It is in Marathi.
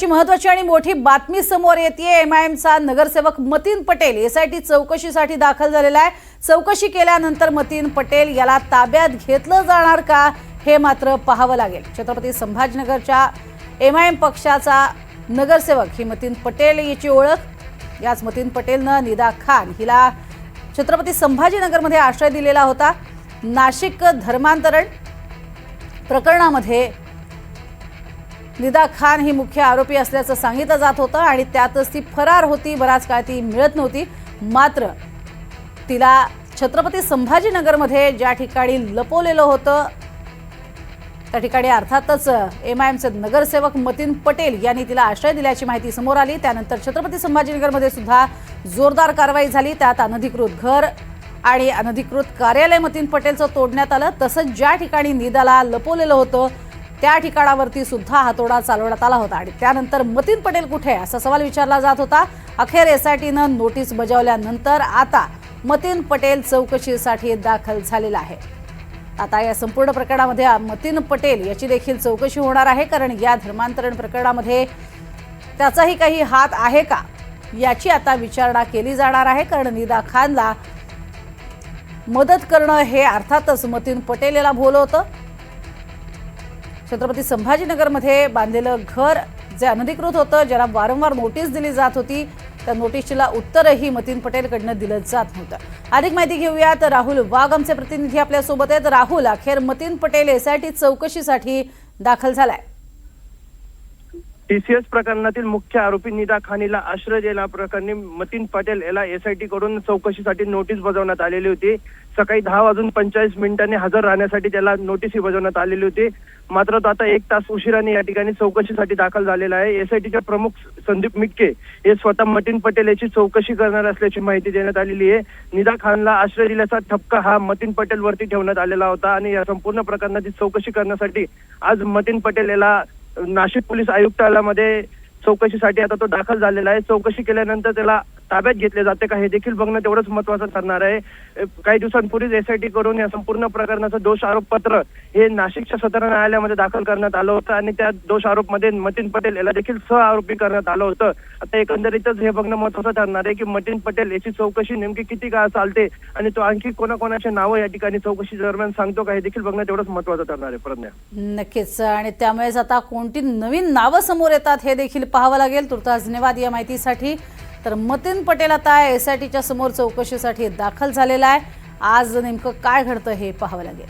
महत्वाची आणि मोठी बातमी समोर येते। एमआयएमचा नगरसेवक मतीन पटेल एसआयटी चौकशीसाठी दाखल झालेला आहे। चौकशी केल्यानंतर मतीन पटेल याला ताब्यात घेतलं जाणार का हे मात्र पाहावं लागेल। छत्रपती संभाजीनगरच्या एमआयएम पक्षाचा नगरसेवक ही मतीन पटेल याची ओळख। याच मतीन पटेलनं निदा खान हिला छत्रपती संभाजीनगरमध्ये आश्रय दिलेला होता। नाशिक धर्मांतरण प्रकरणामध्ये निदा खान ही मुख्य आरोपी असल्याचं सांगितलं जात होतं आणि त्यातच ती फरार होती। बराच काळ ती मिळत नव्हती, मात्र तिला छत्रपती संभाजीनगरमध्ये ज्या ठिकाणी लपवलेलं होतं त्या ठिकाणी अर्थातच एमआयएमचे नगरसेवक मतीन पटेल यांनी तिला आश्रय दिल्याची माहिती समोर आली। त्यानंतर छत्रपती संभाजीनगरमध्ये सुद्धा जोरदार कारवाई झाली। त्यात अनधिकृत घर आणि अनधिकृत कार्यालय मतीन पटेलचं तोडण्यात आलं। तसंच ज्या ठिकाणी निदाला लपवलेलं होतं त्या ठिकाणावरती सुद्धा हातोडा चालवण्यात आला होता आणि त्यानंतर मतीन पटेल कुठे असा सवाल विचारला जात होता। अखेर एसआयटीनं नोटीस बजावल्यानंतर आता मतीन पटेल चौकशीसाठी दाखल झालेला आहे। आता या संपूर्ण प्रकरणामध्ये मतीन पटेल याची देखील चौकशी होणार आहे, कारण या धर्मांतरण प्रकरणामध्ये त्याचाही काही हात आहे का याची आता विचारणा केली जाणार आहे। कारण निदा खानला मदत करणं हे अर्थातच मतीन पटेल याला भोवलं होतं। छत्रपती संभाजीनगरमध्ये बांधलेलं घर जे अनधिकृत होतं, ज्याला वारंवार नोटीस दिली जात होती, त्या नोटीसला उत्तरही मतीन पटेलकडनं दिलं जात नव्हतं। अधिक माहिती घेऊयात, राहुल वाघ आमचे प्रतिनिधी आपल्या सोबत आहेत। राहुल, अखेर मतीन पटेल एसआयटी चौकशीसाठी दाखल झालाय। टीसीएस प्रकरणातील मुख्य आरोपी निदा खानीला आश्रय देण्याप्रकरणी मतीन पटेल याला एसआयटी कडून चौकशीसाठी नोटीस बजावण्यात आलेली होती। सकाळी 10:45 हजर राहण्यासाठी त्याला नोटीस बजावण्यात आलेली होती, मात्र तो आता 1 तास उशिराने या ठिकाणी चौकशीसाठी दाखल झालेला आहे। एसआयटीचे प्रमुख संदीप मिटके हे स्वतः मतीन पटेल याची चौकशी करणार असल्याची माहिती देण्यात आलेली आहे। निदा खानला आश्रय दिल्याचा ठपका हा मतीन पटेल वरती ठेवण्यात आलेला होता आणि या संपूर्ण प्रकरणाची चौकशी करण्यासाठी आज मतीन पटेल याला नाशिक पोलीस आयुक्तालयामध्ये चौकशीसाठी आता तो दाखल झालेला आहे। चौकशी केल्यानंतर त्याला ताब्यात घेतले जाते का हे देखील बघणं तेवढंच महत्त्वाचं ठरणार आहे। काही दिवसांपूर्वीच एसआयटी कडून या संपूर्ण प्रकरणाचं दोष आरोपपत्र हे नाशिकच्या सत्र न्यायालयामध्ये दाखल करण्यात आलं होतं आणि त्या दोष आरोपमध्ये मतीन पटेल याला देखील सह आरोपी करण्यात आलं होतं। आता एकंदरीतच हे बघणं महत्त्वाचं ठरणार आहे की मतीन पटेल याची चौकशी नेमकी किती काळ चालते आणि तो आणखी कोणाकोणाचे नावं या ठिकाणी चौकशी दरम्यान सांगतो का हे देखील बघणं तेवढंच महत्त्वाचं ठरणार आहे। प्रज्ञा, नक्कीच, आणि त्यामुळेच आता कोणती नवीन नावं समोर येतात हे देखील पाहावं लागेल। तुर्तास धन्यवाद या माहितीसाठी। तर मतीन पटेल आता एसआयटीच्या समोर चौकशीसाठी दाखल झालेला आहे। आज नेमकं काय घडतं हे पाहावं लागेल।